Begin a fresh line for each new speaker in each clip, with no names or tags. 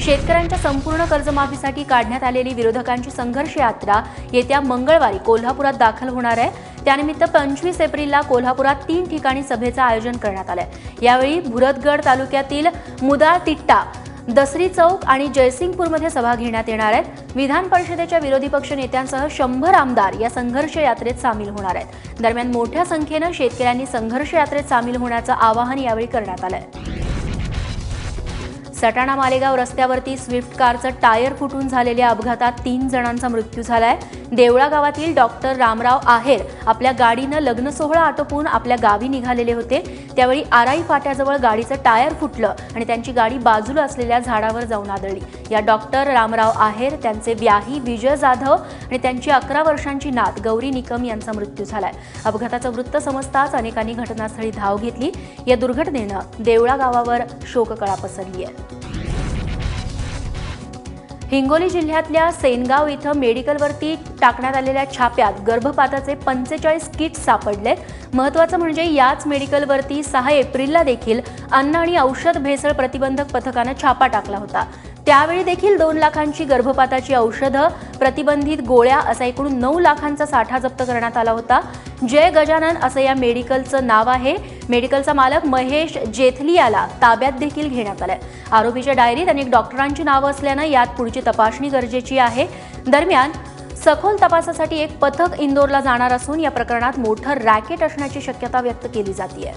शेतकऱ्यांच्या संपूर्ण कर्जमाफीसाठी काढण्यात आलेली विरोधकांची संघर्ष यात्रा येत्या मंगळवारी कोल्हापुरात दाखल होणार आहे। त्यानिमित्त 25 एप्रिलला कोल्हापुरात 3 ठिकाणी सभेचं आयोजन करण्यात आलंय। यावेळी भुरतगड तालुक्यातील मुदाळ तिट्टा, दसरी चौक आणि जयसिंगपूरमध्ये सभा घेण्यात येणार आहेत। विधान परिषदेच्या विरोधी पक्ष नेत्यांसह 100 आमदार या संघर्ष यात्रेत सामील होणार आहेत। दरम्यान मोठ्या संख्येने शेतकऱ्यांनी संघर्ष यात्रेत सामील होण्याचं आवाहन यावेळी करण्यात आलंय। सटाणा मालेगाव रस्त्यावरती स्विफ्ट कारचं टायर फुटून झालेल्या अपघातात 3 जणांचा मृत्यू झालाय। देवळा गावातील डॉक्टर रामराव आहेर आपल्या गाडीनं लग्न सोहळा आटोपून आपल्या गावी निघालेले होते। त्यावेळी आराई फाट्याजवळ गाडीचं टायर फुटलं आणि त्यांची गाडी बाजूला असलेल्या झाडावर जाऊन आदळली। या डॉक्टर रामराव आहेर, त्यांचे व्याही विजय जाधव आणि त्यांची 11 वर्षांची नात गौरी निकम यांचा मृत्यू झालाय। अपघाताचं वृत्त समजताच अनेकांनी घटनास्थळी धाव घेतली। या दुर्घटनेनं देवळा गावावर शोककळा पसरली आहे। हिंगोली जिल्ह्यातल्या सेनगाव इथं मेडिकलवरती टाकण्यात आलेल्या छाप्यात गर्भपाताचे 45 किट्स सापडलेत। महत्त्वाचं म्हणजे याच मेडिकलवरती 6 एप्रिलला देखील अन्न आणि औषध भेसळ प्रतिबंधक पथकानं छापा टाकला होता। त्यावेळी देखील 2 लाखांची गर्भपाताची औषधं, प्रतिबंधित गोळ्या असा एकूण 9 लाखांचा साठा जप्त करण्यात आला होता। जय गजानन असं या मेडिकलचं नाव आहे। मेडिकलचा मालक महेश जेथलियाला ताब्यात देखील घेण्यात आलंय। आरोपीच्या डायरीत अनेक डॉक्टरांची नावं असल्यानं यात पुढची तपासणी गरजेची आहे। दरम्यान सखोल तपासासाठी एक पथक इंदोरला जाणार असून या प्रकरणात मोठं रॅकेट असण्याची शक्यता व्यक्त केली जाते।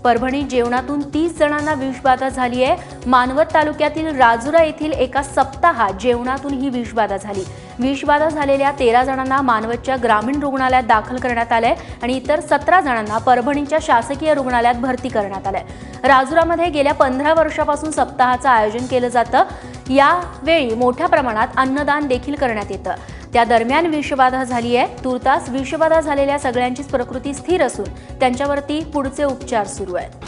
परभणी जेवणातून 30 जणांना विषबाधा झाली आहे। मानवत तालुक्यातील राजुरा येथील एका सप्ताहात जेवणातून ही विषबाधा झाली। विषबाधा झालेल्या 13 जणांना मानवतच्या ग्रामीण रुग्णालयात दाखल करण्यात आलंय आणि इतर 17 जणांना परभणीच्या शासकीय रुग्णालयात भरती करण्यात आलंय। राजुरामध्ये गेल्या 15 वर्षापासून सप्ताहाचं आयोजन केलं जातं। यावेळी मोठ्या प्रमाणात अन्नदान देखील करण्यात येतं। त्या दरम्यान विषबाधा झाली आहे। तुर्तास विषबाधा झालेल्या सगळ्यांचीच प्रकृती स्थिर असून त्यांच्यावरती पुढचे उपचार सुरू आहेत।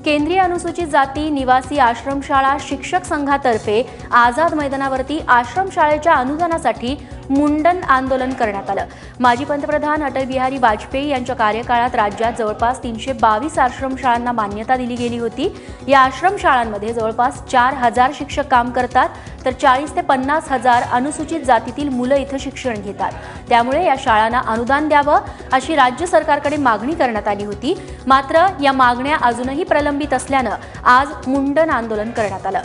केंद्रीय अनुसूचित जाती निवासी आश्रमशाळा शिक्षक संघातर्फे आझाद मैदानावरती आश्रमशाळेच्या अनुदानासाठी मुंडन आंदोलन करण्यात आलं। माजी पंतप्रधान अटल बिहारी वाजपेयी यांच्या कार्यकाळात राज्यात जवळपास 322 आश्रमशाळांना मान्यता दिली गेली होती। या आश्रमशाळांमध्ये जवळपास 4000 शिक्षक काम करतात, तर 40 ते 50 हजार अनुसूचित जातीतील मुलं इथं शिक्षण घेतात। त्यामुळे या शाळांना अनुदान द्यावं अशी राज्य सरकारकडे मागणी करण्यात आली होती। मात्र या मागण्या अजूनही प्रलंबित असल्यानं आज मुंडन आंदोलन करण्यात आलं।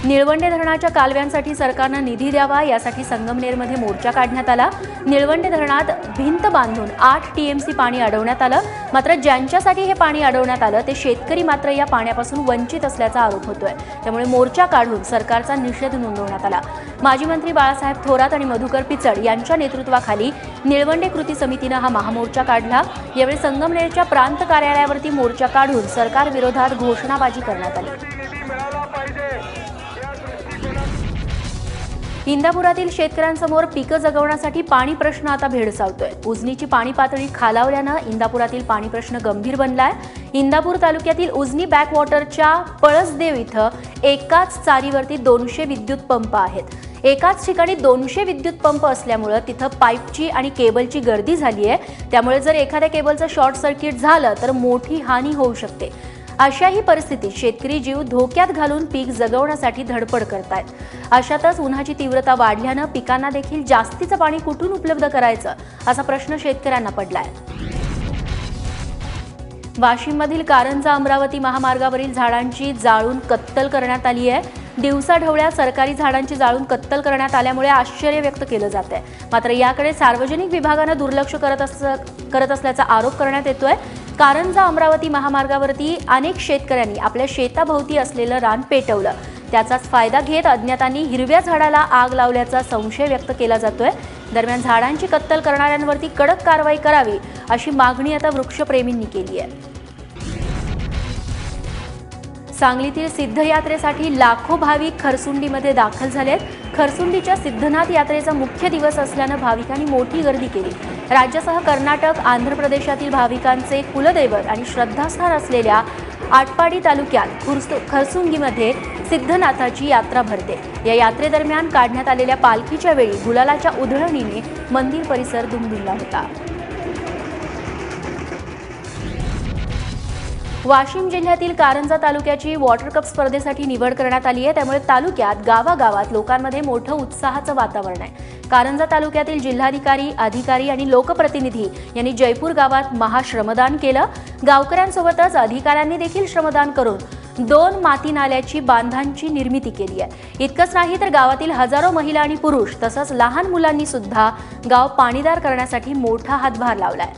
निळवंडे धरणाच्या कालव्यांसाठी सरकारनं निधी द्यावा यासाठी संगमनेरमध्ये मोर्चा काढण्यात आला। निळवंडे धरणात भिंत बांधून 8 टीएमसी पाणी अडवण्यात आलं। मात्र ज्यांच्यासाठी हे पाणी अडवण्यात आलं ते शेतकरी मात्र या पाण्यापासून वंचित असल्याचा आरोप होतोय। त्यामुळे मोर्चा काढून सरकारचा निषेध नोंदवण्यात आला। माजी मंत्री बाळासाहेब थोरात आणि मधुकर पिचड यांच्या नेतृत्वाखाली निळवंडे कृती समितीनं हा महामोर्चा काढला। यावेळी संगमनेरच्या प्रांत कार्यालयावरती मोर्चा काढून सरकार विरोधात घोषणाबाजी करण्यात आली। इंदापुरातील शेतकऱ्यांसमोर पिकं जगवण्यासाठी पाणी प्रश्न आता भेडसावतोय। उजनीची पाणी पातळी खालावल्यानं इंदापुरातील पाणी प्रश्न गंभीर बनलाय। इंदापूर तालुक्यातील उजनी बॅकवॉटरच्या पळसदेव इथं एकाच चारीवरती 200 विद्युत पंप आहेत। एकाच ठिकाणी 200 विद्युत पंप असल्यामुळे तिथं पाईपची आणि केबलची गर्दी झाली आहे। त्यामुळे जर एखाद्या केबलचं शॉर्ट सर्किट झालं तर मोठी हानी होऊ शकते। अशाही परिस्थितीत शेतकरी जीव धोक्यात घालून पीक जगवण्यासाठी धडपड करतायत। अशातच उन्हाची तीव्रता वाढल्यानं पिकांना देखील जास्तीचं पाणी कुठून उपलब्ध करायचं असा प्रश्न शेतकऱ्यांना पडलाय। वाशिममधील कारंजा अमरावती महामार्गावरील झाडांची जाळून कत्तल करण्यात आली आहे। दिवसाढवळ्या सरकारी झाडांची जाळून कत्तल करण्यात आल्यामुळे आश्चर्य व्यक्त केलं जात आहे। मात्र याकडे सार्वजनिक विभागानं दुर्लक्ष करत असल्याचा आरोप करण्यात येतोय। कारंजा अमरावती महामार्गावरती अनेक शेतकऱ्यांनी आपल्या शेताभोवती असलेलं रान पेटवलं। त्याचाच फायदा घेत अज्ञातांनी हिरव्या झाडाला आग लावल्याचा संशय व्यक्त केला जातोय। दरम्यान झाडांची कत्तल करणाऱ्यांवरती कडक कारवाई करावी अशी मागणी आता वृक्षप्रेमींनी केली आहे। सांगलीतील सिद्धयात्रेसाठी लाखो भाविक खरसुंडीमध्ये दाखल झालेत। खरसुंडीच्या सिद्धनाथ यात्रेचा मुख्य दिवस असल्यानं भाविकांनी मोठी गर्दी केली। राज्यासह कर्नाटक, आंध्र प्रदेशातील भाविकांचे कुलदैवत आणि श्रद्धास्थान असलेल्या आटपाडी तालुक्यात खरसुंडीमध्ये सिद्धनाथाची यात्रा भरते। या यात्रेदरम्यान काढण्यात आलेल्या पालखीच्या वेळी गुलालाच्या उधळणीने मंदिर परिसर दुमदुमला होता। वाशिम जिल्ह्यातील कारंजा तालुक्याची वॉटर कप स्पर्धेसाठी निवड करण्यात आली आहे। त्यामुळे तालुक्यात गावागावात लोकांमध्ये मोठं उत्साहाचं वातावरण आहे। कारंजा तालुक्यातील जिल्हाधिकारी, अधिकारी आणि लोकप्रतिनिधी यांनी जयपूर गावात महाश्रमदान केलं। गावकऱ्यांसोबतच अधिकाऱ्यांनी देखील श्रमदान करून 2 माती नाल्याची बांधांची निर्मिती केली आहे। इतकंच नाही तर गावातील हजारो महिला आणि पुरुष तसंच लहान मुलांनी सुद्धा गाव पाणीदार करण्यासाठी मोठा हातभार लावलाय।